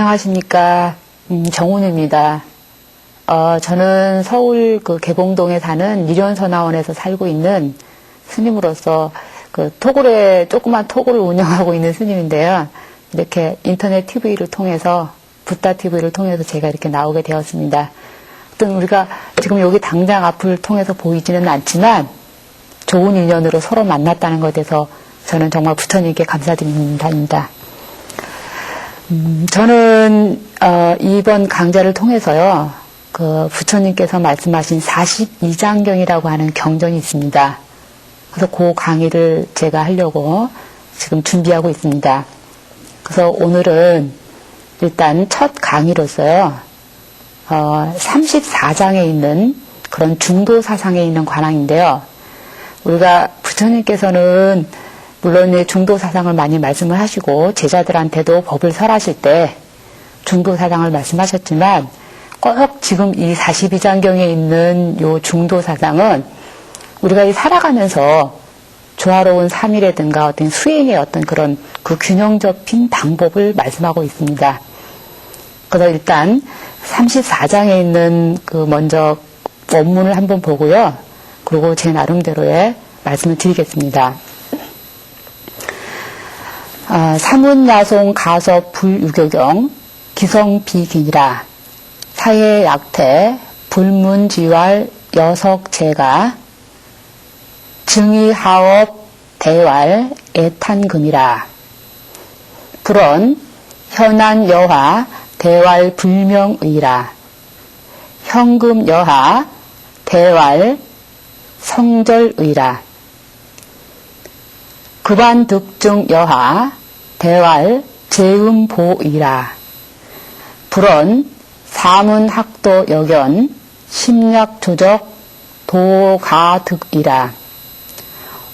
안녕하십니까. 정훈입니다. 저는 서울 개봉동에 사는 미련서나원에서 살고 있는 스님으로서 조그만 토굴을 운영하고 있는 스님인데요. 이렇게 인터넷 TV를 통해서, 붓다 TV를 통해서 제가 이렇게 나오게 되었습니다. 어떤 우리가 지금 여기 당장 앞을 통해서 보이지는 않지만 좋은 인연으로 서로 만났다는 것에 대해서 저는 정말 부처님께 감사드립니다. 저는 이번 강좌를 통해서요, 부처님께서 말씀하신 42장경이라고 하는 경전이 있습니다. 그래서 그 강의를 제가 하려고 지금 준비하고 있습니다. 그래서 오늘은 일단 첫 강의로서요, 34장에 있는 그런 중도 사상에 있는 관항인데요. 우리가 부처님께서는 물론 중도 사상을 많이 말씀을 하시고 제자들한테도 법을 설하실 때 중도 사상을 말씀하셨지만 꼭 지금 이 42장경에 있는 요 중도 사상은 우리가 살아가면서 조화로운 삶이라든가 어떤 수행의 어떤 그런 균형 잡힌 방법을 말씀하고 있습니다. 그래서 일단 34장에 있는 먼저 원문을 한번 보고요. 그리고 제 나름대로의 말씀을 드리겠습니다. 사문야송 가섭 불유교경 기성비기니라 사해약태 불문지왈 여석제가 증의하업 대왈 애탄금이라 불언 현안여화 대왈 불명의라 현금여화 대왈 성절의라 급안득증여화 대왈 제음보이라 불언 사문학도여견 심약조적 도가득이라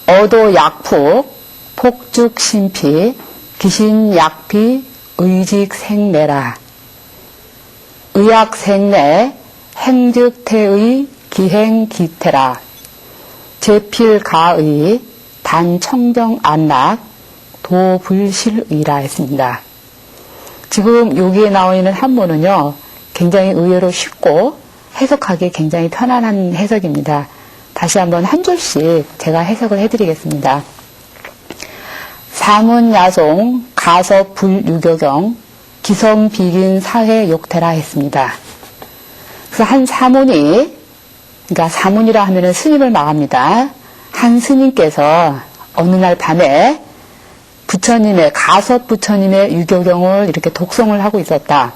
어도약폭 폭죽심피 기신약피 의직생내라 의약생내 행즉태의 기행기태라 제필가의 단청정안락 도불실의라 했습니다. 지금 여기에 나와 있는 한문은요, 굉장히 의외로 쉽고 해석하기 굉장히 편안한 해석입니다. 다시 한번 한 줄씩 제가 해석을 해드리겠습니다. 사문야송 가섭불유교경 기성비긴 사해욕태라 했습니다. 그래서 한 사문이, 그러니까 사문이라 하면은 스님을 말합니다. 한 스님께서 어느 날 밤에 가섭 부처님의 유교경을 이렇게 독송을 하고 있었다.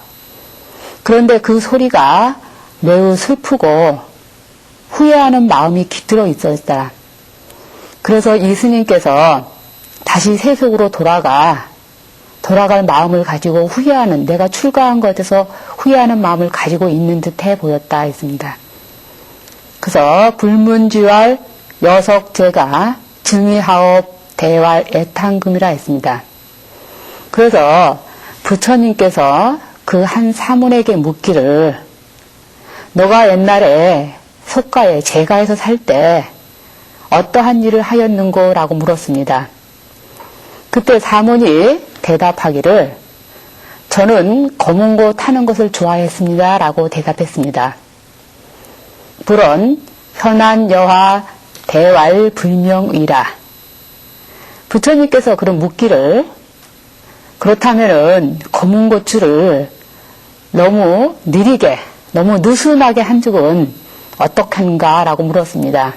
그런데 그 소리가 매우 슬프고 후회하는 마음이 깃들어 있었다. 그래서 이 스님께서 다시 세속으로 돌아갈 마음을 가지고 후회하는, 내가 출가한 것에서 후회하는 마음을 가지고 있는 듯해 보였다 했습니다. 그래서 불문지왈 여석제가 증의하업 대왈 애탄금이라 했습니다. 그래서 부처님께서 그 한 사문에게 묻기를, 너가 옛날에 속가에 제가에서 살 때 어떠한 일을 하였는고? 라고 물었습니다. 그때 사문이 대답하기를, 저는 검은고 타는 것을 좋아했습니다. 라고 대답했습니다. 불언 현안여화 대왈 불명의라. 부처님께서 그런 묻기를, 그렇다면은 검은 고추를 너무 느리게, 너무 느슨하게 한 적은 어떡한가? 라고 물었습니다.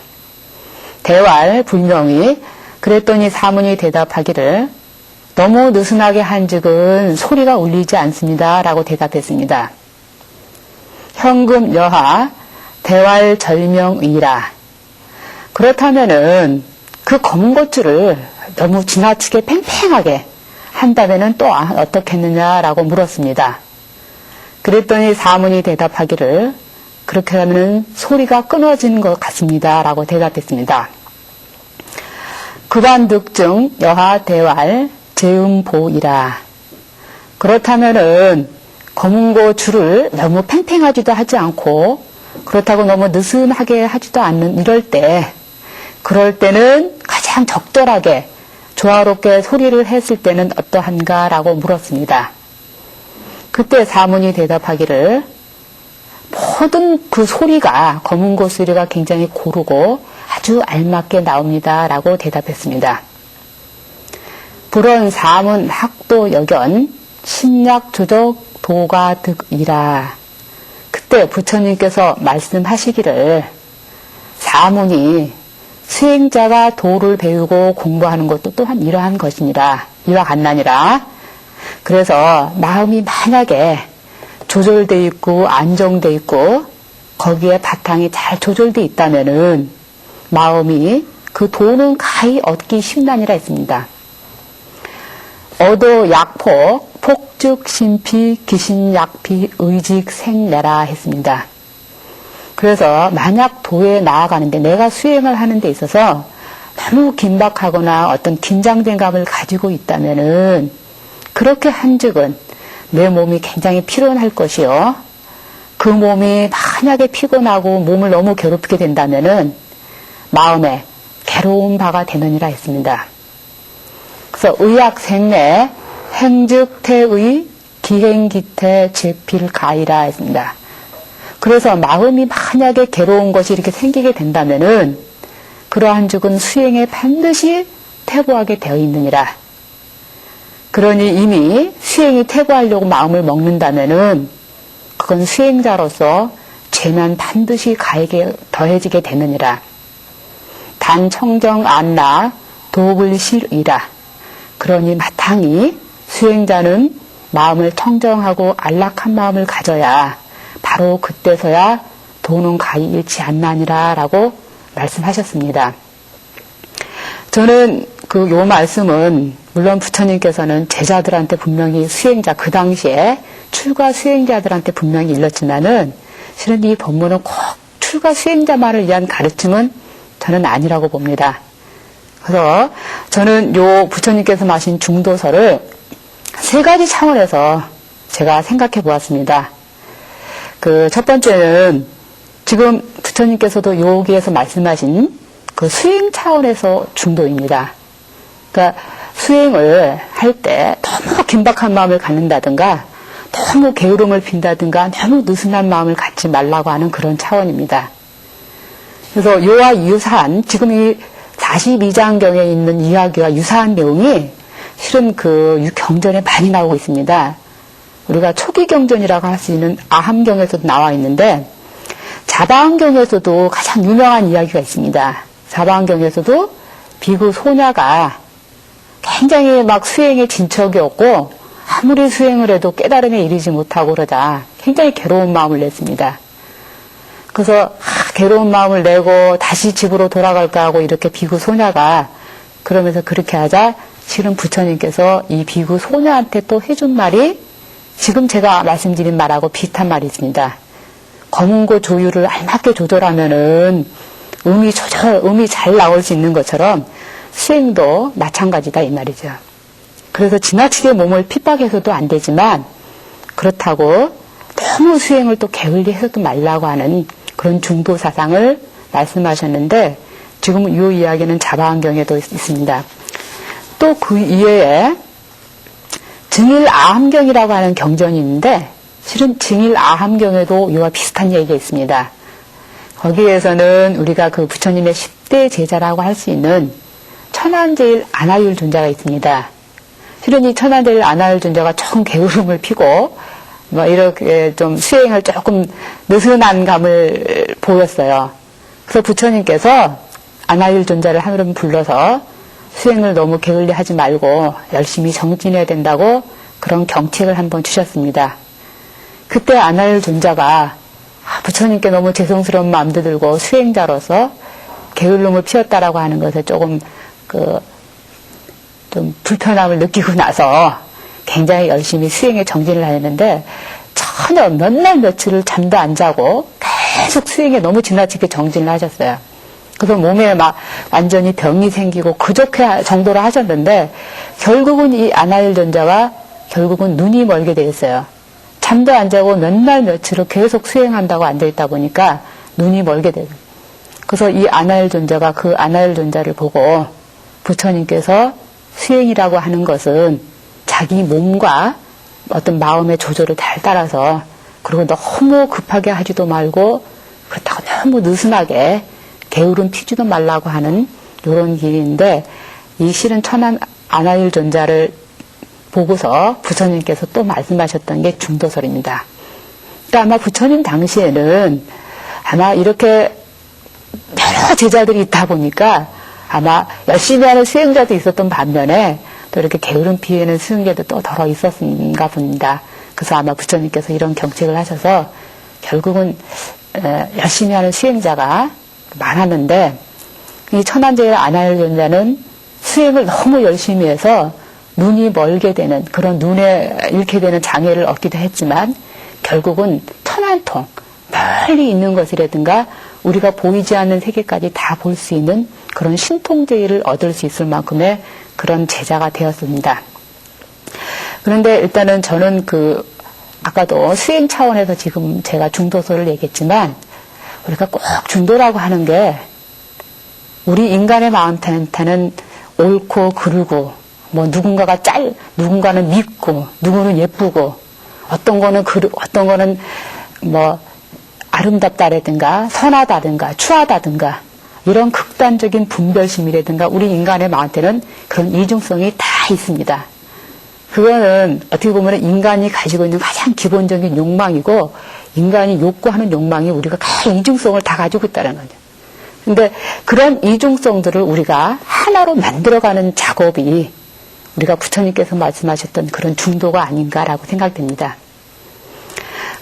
대왈 불명의. 그랬더니 사문이 대답하기를, 너무 느슨하게 한 적은 소리가 울리지 않습니다. 라고 대답했습니다. 현금 여하 대왈 절명의라. 그렇다면은 그 검은 고추를 너무 지나치게 팽팽하게 한다면은 또 어떻겠느냐라고 물었습니다. 그랬더니 사문이 대답하기를, 그렇게 하면은 소리가 끊어지는 것 같습니다. 라고 대답했습니다. 급안득증 여하 대왈 제음보이라. 그렇다면은 검은고 줄을 너무 팽팽하지도 하지 않고 그렇다고 너무 느슨하게 하지도 않는 그럴 때는 가장 적절하게 조화롭게 소리를 했을 때는 어떠한가? 라고 물었습니다. 그때 사문이 대답하기를 모든 그 소리가 검은 고 소리가 굉장히 고르고 아주 알맞게 나옵니다. 라고 대답했습니다. 불원 사문 학도 여견 심약 조적 도가 득이라. 그때 부처님께서 말씀하시기를 사문이 수행자가 도를 배우고 공부하는 것도 또한 이러한 것이니라. 이와 같나니라. 그래서 마음이 만약에 조절되어 있고 안정되어 있고 거기에 바탕이 잘 조절되어 있다면은 마음이 그 도는 가히 얻기 쉽나니라 했습니다. 어도 약폭 폭즉 심피 기신약피 의직 생내라 했습니다. 그래서 만약 도에 나아가는데 내가 수행을 하는 데 있어서 너무 긴박하거나 어떤 긴장된 감을 가지고 있다면은 그렇게 한즉은 내 몸이 굉장히 피곤할 것이요. 그 몸이 만약에 피곤하고 몸을 너무 괴롭히게 된다면은 마음에 괴로운 바가 되느니라 했습니다. 그래서 의약생내 행즉태의 기행기태 제필가이라 했습니다. 그래서 마음이 만약에 괴로운 것이 이렇게 생기게 된다면은 그러한 즉은 수행에 반드시 퇴보하게 되어 있느니라. 그러니 이미 수행이 퇴보하려고 마음을 먹는다면은 그건 수행자로서 죄는 반드시 가에게 더해지게 되느니라. 단 청정 안나 도불실이라. 그러니 마땅히 수행자는 마음을 청정하고 안락한 마음을 가져야 바로 그때서야 도는 가히 잃지 않나니라 라고 말씀하셨습니다. 저는 요 말씀은 물론 부처님께서는 제자들한테 분명히 수행자, 그 당시에 출가 수행자들한테 분명히 일렀지만은 실은 이 법문은 꼭 출가 수행자만을 위한 가르침은 저는 아니라고 봅니다. 그래서 저는 요 부처님께서 마신 중도서를 세 가지 차원에서 제가 생각해 보았습니다. 첫 번째는 지금 부처님께서도 여기에서 말씀하신 그 수행 차원에서 중도입니다. 그러니까 수행을 할 때 너무 긴박한 마음을 갖는다든가 너무 게으름을 핀다든가 너무 느슨한 마음을 갖지 말라고 하는 그런 차원입니다. 그래서 요와 유사한 지금 이 42장경에 있는 이야기와 유사한 내용이 실은 그 경전에 많이 나오고 있습니다. 우리가 초기 경전이라고 할 수 있는 아함경에서도 나와 있는데 자바함경에서도 가장 유명한 이야기가 있습니다. 자바함경에서도 비구 소냐가 굉장히 막 수행에 진척이 없고 아무리 수행을 해도 깨달음에 이르지 못하고 그러자 굉장히 괴로운 마음을 냈습니다. 그래서 괴로운 마음을 내고 다시 집으로 돌아갈까 하고 이렇게 비구 소냐가 그러면서 그렇게 하자 실은 부처님께서 이 비구 소냐한테 또 해준 말이 지금 제가 말씀드린 말하고 비슷한 말이 있습니다. 검은고 조율을 알맞게 조절하면은 음이 잘 나올 수 있는 것처럼 수행도 마찬가지다 이 말이죠. 그래서 지나치게 몸을 핍박해서도 안 되지만 그렇다고 너무 수행을 또 게을리해서도 말라고 하는 그런 중도 사상을 말씀하셨는데 지금 이 이야기는 자바함경에도 있습니다. 또 그 이외에 증일아함경이라고 하는 경전이 있는데 실은 증일아함경에도 이와 비슷한 얘기가 있습니다. 거기에서는 우리가 그 부처님의 10대 제자라고 할 수 있는 천안제일 아나율 존자가 있습니다. 실은 이 천안제일 아나율 존자가 좀 게으름을 피고 뭐 이렇게 좀 수행을 조금 느슨한 감을 보였어요. 그래서 부처님께서 아나율 존자를 하늘은 불러서 수행을 너무 게을리 하지 말고 열심히 정진해야 된다고 그런 경책을 한번 주셨습니다. 그때 아나율 존자가 부처님께 너무 죄송스러운 마음도 들고 수행자로서 게을름을 피웠다라고 하는 것에 조금 좀 불편함을 느끼고 나서 굉장히 열심히 수행에 정진을 하였는데 전혀 몇 날 며칠을 잠도 안 자고 계속 수행에 너무 지나치게 정진을 하셨어요. 그래서 몸에 막 완전히 병이 생기고 그저께 정도로 하셨는데 결국은 이 아나율 존자와 결국은 눈이 멀게 되었어요. 잠도 안 자고 몇 날 며칠을 계속 수행한다고 앉아있다 보니까 눈이 멀게 되고 그래서 이 아나율 존자가 그 아나율 존자를 보고 부처님께서 수행이라고 하는 것은 자기 몸과 어떤 마음의 조절을 잘 따라서 그리고 너무 급하게 하지도 말고 그렇다고 너무 느슨하게 게으름 피지도 말라고 하는 이런 길인데 이 실은 천안 안하율 존자를 보고서 부처님께서 또 말씀하셨던 게 중도설입니다. 그러니까 아마 부처님 당시에는 아마 이렇게 여러 제자들이 있다 보니까 아마 열심히 하는 수행자도 있었던 반면에 또 이렇게 게으름 피우는 수행자도 또 덜어 있었는가 봅니다. 그래서 아마 부처님께서 이런 경책을 하셔서 결국은 열심히 하는 수행자가 많았는데 이 천안제일 안하율 존자는 수행을 너무 열심히 해서 눈이 멀게 되는 그런 눈에 잃게 되는 장애를 얻기도 했지만 결국은 천안통 멀리 있는 것이라든가 우리가 보이지 않는 세계까지 다 볼 수 있는 그런 신통제의를 얻을 수 있을 만큼의 그런 제자가 되었습니다. 그런데 일단은 저는 아까도 수행 차원에서 지금 제가 중도설을 얘기했지만 우리가 꼭 중도라고 하는 게 우리 인간의 마음한테는 옳고 그르고 뭐 누군가는 밉고 누구는 예쁘고 어떤 거는 뭐 아름답다라든가 선하다든가 추하다든가 이런 극단적인 분별심이라든가 우리 인간의 마음한테는 그런 이중성이 다 있습니다. 그거는 어떻게 보면 인간이 가지고 있는 가장 기본적인 욕망이고 인간이 욕구하는 욕망이 우리가 가장 이중성을 다 가지고 있다는 거죠. 근데 그런 이중성들을 우리가 하나로 만들어가는 작업이 우리가 부처님께서 말씀하셨던 그런 중도가 아닌가라고 생각됩니다.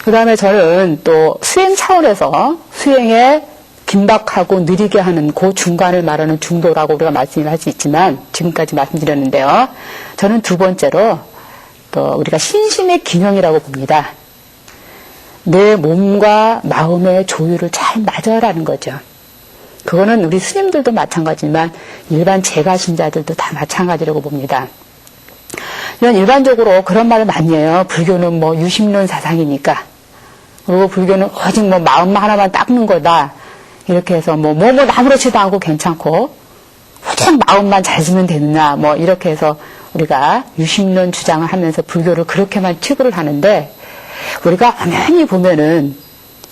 그 다음에 저는 또 수행 차원에서 수행에 긴박하고 느리게 하는 그 중간을 말하는 중도라고 우리가 말씀을 할 수 있지만 지금까지 말씀드렸는데요. 저는 두 번째로 또 우리가 신심의 균형이라고 봅니다. 내 몸과 마음의 조율을 잘 맞아라는 거죠. 그거는 우리 스님들도 마찬가지지만 일반 재가신자들도 다 마찬가지라고 봅니다. 이런 일반적으로 그런 말을 많이 해요. 불교는 뭐 유심론 사상이니까. 그리고 불교는 오직 뭐 마음 하나만 닦는 거다. 이렇게 해서 뭐 아무렇지도 않고 괜찮고 오직 마음만 잘 지면 되느냐 뭐 이렇게 해서 우리가 유심론 주장을 하면서 불교를 그렇게만 치부를 하는데 우리가 엄연히 보면은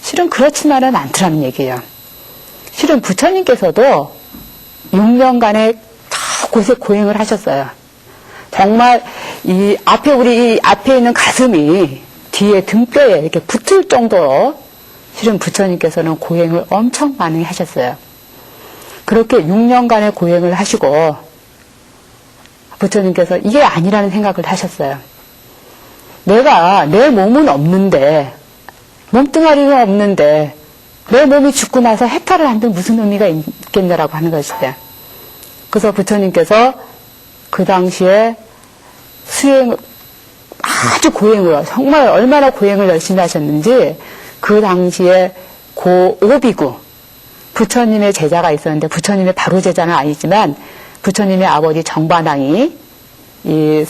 실은 그렇지만은 않더라는 얘기예요. 실은 부처님께서도 6년간의 곳에 고행을 하셨어요. 정말 우리 이 앞에 있는 가슴이 뒤에 등뼈에 이렇게 붙을 정도로 실은 부처님께서는 고행을 엄청 많이 하셨어요. 그렇게 6년간의 고행을 하시고 부처님께서 이게 아니라는 생각을 하셨어요. 내 몸은 없는데 몸뚱아리가 없는데 내 몸이 죽고 나서 해탈을 한들 무슨 의미가 있겠냐라고 하는 것이죠. 그래서 부처님께서 그 당시에 아주 고행을 정말 얼마나 고행을 열심히 하셨는지 그 당시에 고 오비구 부처님의 제자가 있었는데 부처님의 바로 제자는 아니지만 부처님의 아버지 정반왕이 이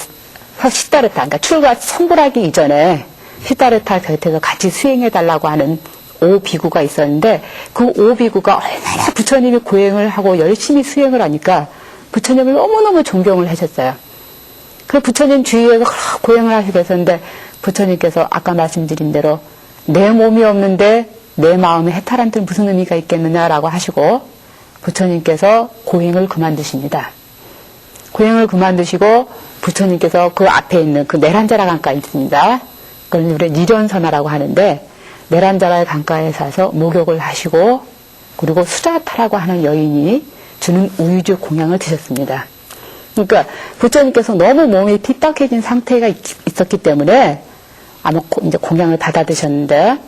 시다르타 그러니까 출가 성불하기 이전에 시다르타 곁에서 같이 수행해달라고 하는 오비구가 있었는데 그 오비구가 얼마나 부처님이 고행을 하고 열심히 수행을 하니까 부처님을 너무너무 존경을 하셨어요. 그 부처님 주위에서 고행을 하시고 계셨는데 부처님께서 아까 말씀드린 대로 내 몸이 없는데 내 마음에 해탈한들 무슨 의미가 있겠느냐라고 하시고 부처님께서 고행을 그만두십니다. 고행을 그만두시고 부처님께서 그 앞에 있는 그 네란자라 강가에 있습니다. 그걸 우리 니련선화라고 하는데 네란자라의 강가에 사서 목욕을 하시고 그리고 수자타라고 하는 여인이 주는 우유주 공양을 드셨습니다. 그러니까 부처님께서 너무 몸이 핍박해진 상태가 있었기 때문에 아마 이제 공양을 받아 드셨는데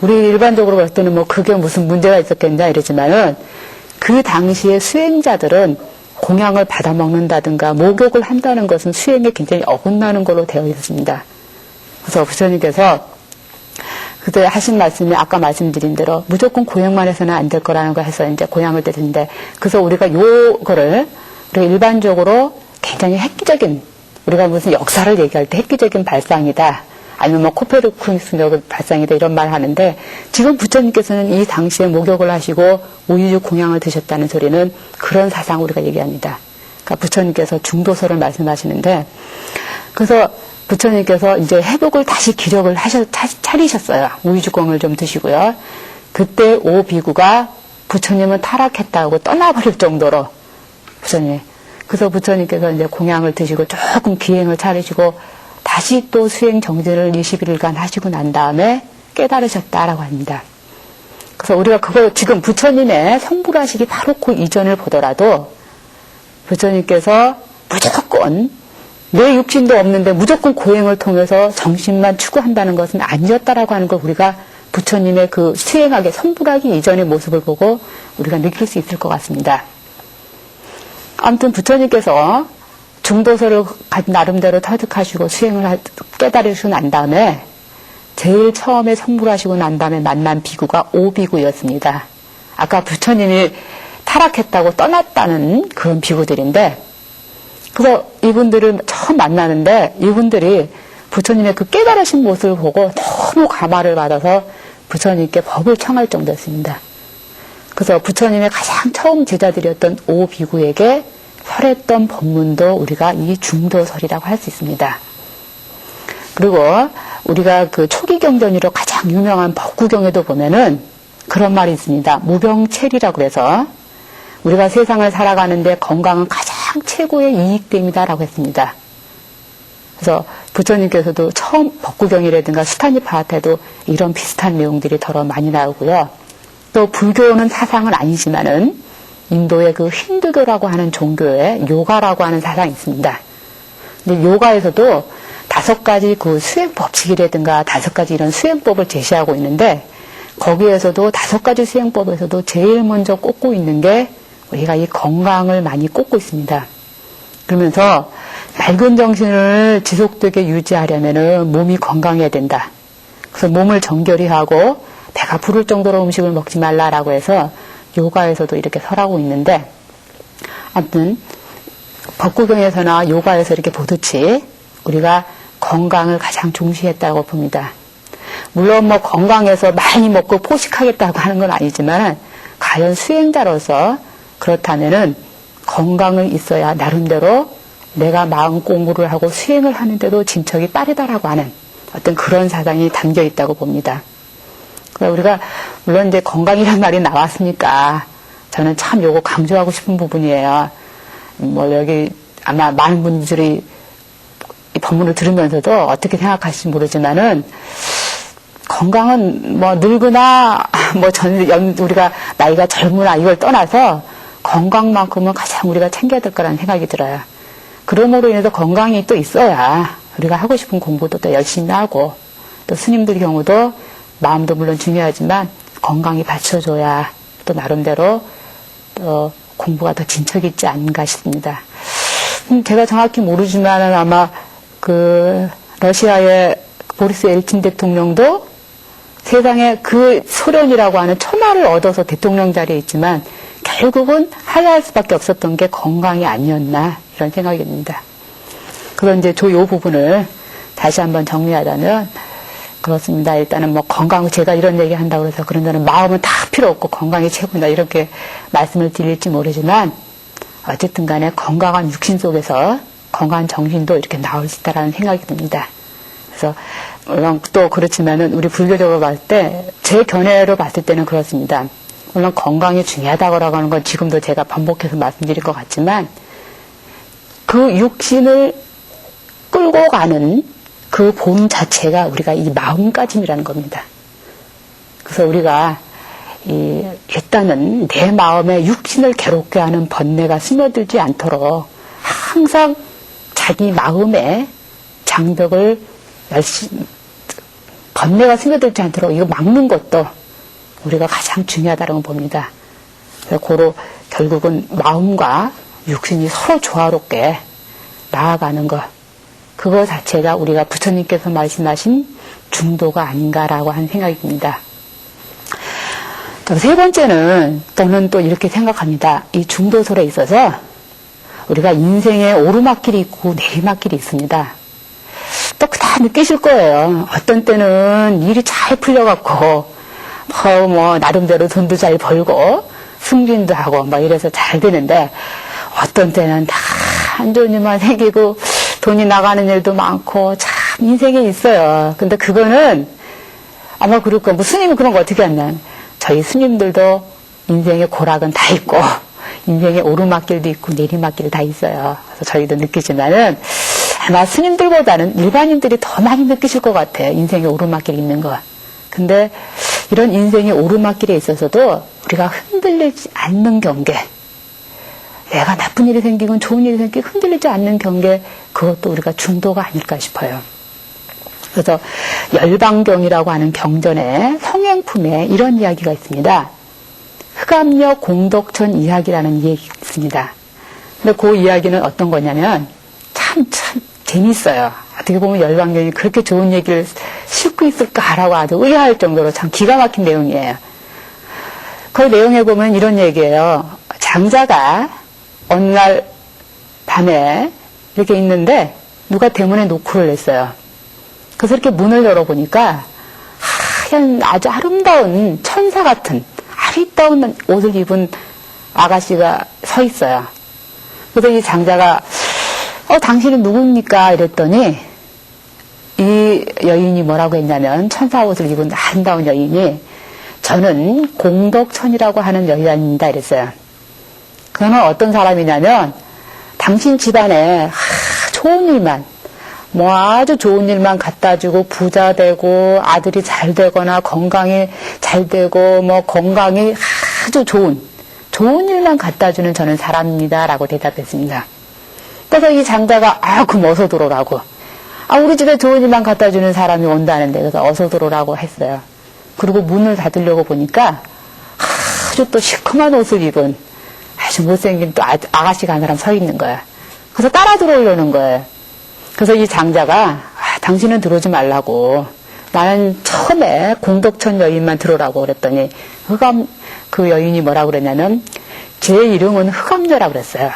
우리 일반적으로 볼 때는 뭐 그게 무슨 문제가 있었겠냐 이러지만은 그 당시에 수행자들은 공양을 받아 먹는다든가 목욕을 한다는 것은 수행에 굉장히 어긋나는 걸로 되어 있습니다. 그래서 부처님께서 그때 하신 말씀이 아까 말씀드린 대로 무조건 고행만 해서는 안 될 거라는 거 해서 이제 고향을 드리는데 그래서 우리가 요거를 우리가 일반적으로 굉장히 획기적인 우리가 무슨 역사를 얘기할 때 획기적인 발상이다. 아니면 뭐 코페르쿠스의 발상이다 이런 말 하는데 지금 부처님께서는 이 당시에 목욕을 하시고 우유주 공양을 드셨다는 소리는 그런 사상 우리가 얘기합니다. 그러니까 부처님께서 중도설을 말씀하시는데 그래서 부처님께서 이제 회복을 다시 기력을 차리셨어요. 우유주공을 좀 드시고요. 그때 오 비구가 부처님은 타락했다고 떠나버릴 정도로 부처님. 그래서 부처님께서 이제 공양을 드시고 조금 기행을 차리시고 다시 또 수행 정진을 21일간 하시고 난 다음에 깨달으셨다라고 합니다. 그래서 우리가 그거 지금 부처님의 성불하시기 바로 그 이전을 보더라도 부처님께서 무조건 내 육신도 없는데 무조건 고행을 통해서 정신만 추구한다는 것은 아니었다라고 하는 걸 우리가 부처님의 그 수행하게 성불하기 이전의 모습을 보고 우리가 느낄 수 있을 것 같습니다. 아무튼 부처님께서 중도서를 나름대로 터득하시고 수행을 깨달으시고 난 다음에 제일 처음에 성불하시고 난 다음에 만난 비구가 오비구였습니다. 아까 부처님이 타락했다고 떠났다는 그런 비구들인데, 그래서 이분들을 처음 만나는데 이분들이 부처님의 그 깨달으신 모습을 보고 너무 감화를 받아서 부처님께 법을 청할 정도였습니다. 그래서 부처님의 가장 처음 제자들이었던 오비구에게 설했던 법문도 우리가 이 중도설이라고 할 수 있습니다. 그리고 우리가 그 초기 경전으로 가장 유명한 법구경에도 보면은 그런 말이 있습니다. 무병체리라고 해서 우리가 세상을 살아가는데 건강은 가장 최고의 이익됨이다라고 했습니다. 그래서 부처님께서도 처음 법구경이라든가 수타니파한테도 이런 비슷한 내용들이 더러 많이 나오고요. 또 불교는 사상은 아니지만은 인도의 그 힌두교라고 하는 종교에 요가라고 하는 사상이 있습니다. 근데 요가에서도 5가지 그 수행 법칙이라든가 5가지 이런 수행법을 제시하고 있는데 거기에서도 5가지 수행법에서도 제일 먼저 꼽고 있는 게 우리가 이 건강을 많이 꼽고 있습니다. 그러면서 맑은 정신을 지속되게 유지하려면은 몸이 건강해야 된다. 그래서 몸을 정결히 하고 배가 부를 정도로 음식을 먹지 말라라고 해서 요가에서도 이렇게 설하고 있는데, 아무튼 법구경에서나 요가에서 이렇게 보듯이 우리가 건강을 가장 중시했다고 봅니다. 물론 뭐 건강해서 많이 먹고 포식하겠다고 하는 건 아니지만 과연 수행자로서 그렇다면은 건강을 있어야 나름대로 내가 마음 공부를 하고 수행을 하는데도 진척이 빠르다라고 하는 어떤 그런 사상이 담겨 있다고 봅니다. 그래서 우리가 물론 이제 건강이라는 말이 나왔으니까 저는 참 요거 강조하고 싶은 부분이에요. 뭐 여기 아마 많은 분들이 이 법문을 들으면서도 어떻게 생각하실지 모르지만은 건강은 뭐 늙으나 뭐 우리가 나이가 젊으나 이걸 떠나서 건강만큼은 가장 우리가 챙겨야 될 거라는 생각이 들어요. 그러므로 인해서 건강이 또 있어야 우리가 하고 싶은 공부도 또 열심히 하고, 또 스님들 경우도 마음도 물론 중요하지만 건강이 받쳐줘야 또 나름대로 또 공부가 더 진척이 있지 않은가 싶습니다. 제가 정확히 모르지만 아마 그 러시아의 보리스 엘친 대통령도 세상에 그 소련이라고 하는 천하를 얻어서 대통령 자리에 있지만 결국은 하야할 수밖에 없었던 게 건강이 아니었나 이런 생각이 듭니다. 그런 이제 요 부분을 다시 한번 정리하자면 그렇습니다. 일단은 뭐 건강, 제가 이런 얘기 한다고 해서 그런 데는 마음은 다 필요 없고 건강이 최고다 이렇게 말씀을 드릴지 모르지만 어쨌든 간에 건강한 육신 속에서 건강한 정신도 이렇게 나올 수 있다라는 생각이 듭니다. 그래서 물론 또 그렇지만은 우리 불교적으로 봤을 때 제 견해로 봤을 때는 그렇습니다. 물론 건강이 중요하다고 하는 건 지금도 제가 반복해서 말씀드릴 것 같지만 그 육신을 끌고 가는 그 본 자체가 우리가 이 마음가짐이라는 겁니다. 그래서 우리가 일단은 내 마음에 육신을 괴롭게 하는 번뇌가 스며들지 않도록 항상 자기 마음의 장벽을 번뇌가 스며들지 않도록 이거 막는 것도 우리가 가장 중요하다고 봅니다. 그래서 고로 결국은 마음과 육신이 서로 조화롭게 나아가는 것, 그거 자체가 우리가 부처님께서 말씀하신 중도가 아닌가라고 하는 생각이 듭니다. 세 번째는 저는 또 이렇게 생각합니다. 이 중도설에 있어서 우리가 인생에 오르막길이 있고 내리막길이 있습니다. 또 다 느끼실 거예요. 어떤 때는 일이 잘 풀려갖고 뭐 나름대로 돈도 잘 벌고 승진도 하고 막 이래서 잘 되는데 어떤 때는 다 안 좋은 일만 생기고 돈이 나가는 일도 많고 참 인생에 있어요. 근데 그거는 아마 그럴 거야. 뭐 스님은 그런 거 어떻게 하냐. 저희 스님들도 인생의 고락은 다 있고 인생의 오르막길도 있고 내리막길 다 있어요. 그래서 저희도 느끼지만은 아마 스님들보다는 일반인들이 더 많이 느끼실 것 같아요. 인생의 오르막길이 있는 거. 근데 이런 인생의 오르막길에 있어서도 우리가 흔들리지 않는 경계, 내가 나쁜 일이 생기건 좋은 일이 생기건 흔들리지 않는 경계, 그것도 우리가 중도가 아닐까 싶어요. 그래서 열방경이라고 하는 경전에 성행품에 이런 이야기가 있습니다. 흑암여 공덕천 이야기라는 이야기가 있습니다. 근데 그 이야기는 어떤 거냐면 참 재밌어요. 어떻게 보면 열방경이 그렇게 좋은 얘기를 싣고 있을까라고 아주 의아할 정도로 참 기가 막힌 내용이에요. 그 내용에 보면 이런 얘기예요. 장자가 어느 날 밤에 이렇게 있는데 누가 대문에 노크를 냈어요. 그래서 이렇게 문을 열어보니까 하얀 아주 아름다운 천사 같은 아리따운 옷을 입은 아가씨가 서 있어요. 그래서 이 장자가 당신은 누굽니까? 이랬더니 이 여인이 뭐라고 했냐면, 천사 옷을 입은 아름다운 여인이 저는 공덕천이라고 하는 여인입니다 이랬어요. 그는 어떤 사람이냐면 당신 집안에 좋은 일만, 뭐 아주 좋은 일만 갖다 주고 부자 되고 아들이 잘 되거나 건강이 잘 되고 뭐 건강이 아주 좋은 일만 갖다 주는 저는 사람입니다 라고 대답했습니다. 그래서 이 장자가 그럼 어서 들어오라고. 우리 집에 좋은 일만 갖다 주는 사람이 온다는데, 그래서 어서 들어오라고 했어요. 그리고 문을 닫으려고 보니까 아주 또 시커먼 옷을 입은 아주 못생긴 또 아가씨가 한 사람 서 있는 거야. 그래서 따라 들어오려는 거예요. 그래서 이 장자가 당신은 들어오지 말라고. 나는 처음에 공덕천 여인만 들어오라고 그랬더니 그 여인이 뭐라고 그랬냐면 제 이름은 흑암녀라고 그랬어요.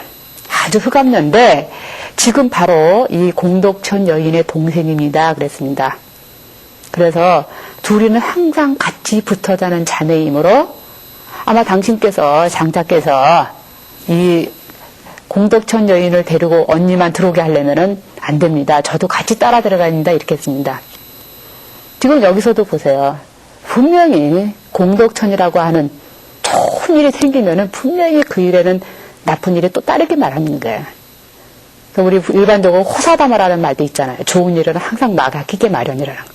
아주 흑암녀인데 지금 바로 이 공덕천 여인의 동생입니다 그랬습니다. 그래서 둘이는 항상 같이 붙어 자는 자매이므로 아마 당신께서, 장자께서 이 공덕천 여인을 데리고 언니만 들어오게 하려면은 안 됩니다. 저도 같이 따라 들어갑니다. 이렇게 했습니다. 지금 여기서도 보세요. 분명히 공덕천이라고 하는 좋은 일이 생기면은 분명히 그 일에는 나쁜 일이 또 따르게 말하는 거예요. 그래서 우리 일반적으로 호사다마라는 말도 있잖아요. 좋은 일은 항상 막히게 마련이라는 거.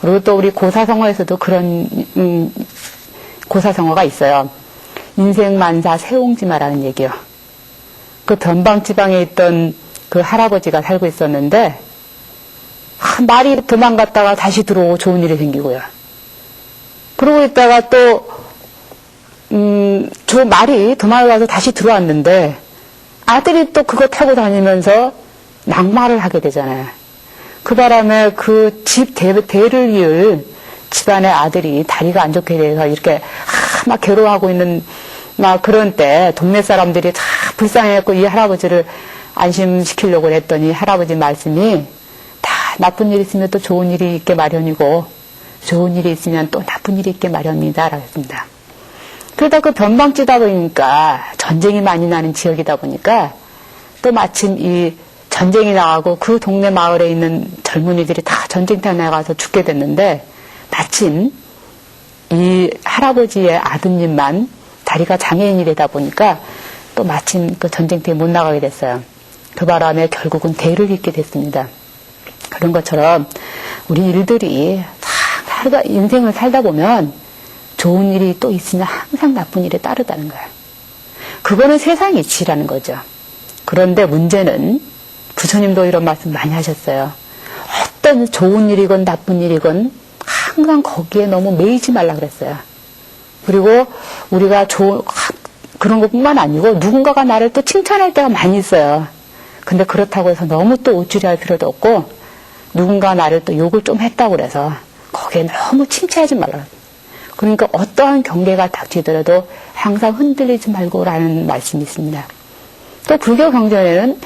그리고 또 우리 고사성어에서도 그런 고사성어가 있어요. 인생만사 세옹지마라는 얘기요. 그 변방지방에 있던 그 할아버지가 살고 있었는데 말이 도망갔다가 다시 들어오고 좋은 일이 생기고요. 그러고 있다가 또 저 말이 도망가서 다시 들어왔는데 아들이 또 그거 타고 다니면서 낙마를 하게 되잖아요. 그 바람에 그 집 대를 이을 집안의 아들이 다리가 안 좋게 돼서 이렇게 막 괴로워하고 있는 막 그런 때 동네 사람들이 다 불쌍해갖고 이 할아버지를 안심시키려고 했더니 할아버지 말씀이 다 나쁜 일이 있으면 또 좋은 일이 있게 마련이고 좋은 일이 있으면 또 나쁜 일이 있게 마련입니다 라고 했습니다. 그러다 그 변방지다 보니까 전쟁이 많이 나는 지역이다 보니까 또 마침 이 전쟁이 나가고 그 동네 마을에 있는 젊은이들이 다 전쟁터에 나가서 죽게 됐는데 마침 이 할아버지의 아드님만 다리가 장애인이 되다 보니까 또 마침 그 전쟁터에 못 나가게 됐어요. 그 바람에 결국은 대를 잇게 됐습니다. 그런 것처럼 우리 일들이 인생을 살다 보면 좋은 일이 또 있으면 항상 나쁜 일에 따르다는 거예요. 그거는 세상 이치라는 거죠. 그런데 문제는 부처님도 이런 말씀 많이 하셨어요. 어떤 좋은 일이건 나쁜 일이건 항상 거기에 너무 매이지 말라 그랬어요. 그리고 우리가 그런 것뿐만 아니고 누군가가 나를 또 칭찬할 때가 많이 있어요. 근데 그렇다고 해서 너무 또 우쭐해할 필요도 없고 누군가 나를 또 욕을 좀 했다고 그래서 거기에 너무 침체하지 말라. 그러니까 어떠한 경계가 닥치더라도 항상 흔들리지 말고라는 말씀이 있습니다. 또 불교 경전에는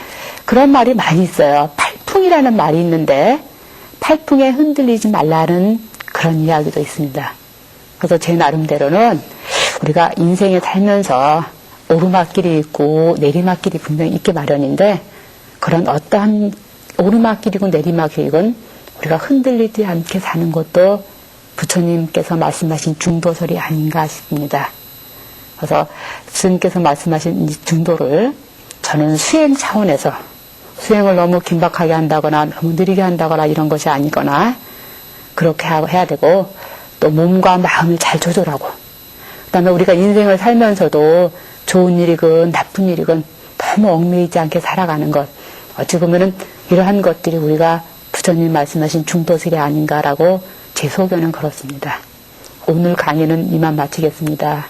그런 말이 많이 있어요. 팔풍이라는 말이 있는데 팔풍에 흔들리지 말라는 그런 이야기도 있습니다. 그래서 제 나름대로는 우리가 인생에 살면서 오르막길이 있고 내리막길이 분명히 있게 마련인데 그런 어떠한 오르막길이고 내리막길이건 우리가 흔들리지 않게 사는 것도 부처님께서 말씀하신 중도설이 아닌가 싶습니다. 그래서 스님께서 말씀하신 이 중도를 저는 수행 차원에서 수행을 너무 긴박하게 한다거나 너무 느리게 한다거나 이런 것이 아니거나 그렇게 해야 되고 또 몸과 마음을 잘 조절하고 그다음에 우리가 인생을 살면서도 좋은 일이건 나쁜 일이건 너무 얽매이지 않게 살아가는 것 어찌 보면은 이러한 것들이 우리가 부처님 말씀하신 중도설이 아닌가라고 제 소견은 그렇습니다. 오늘 강의는 이만 마치겠습니다.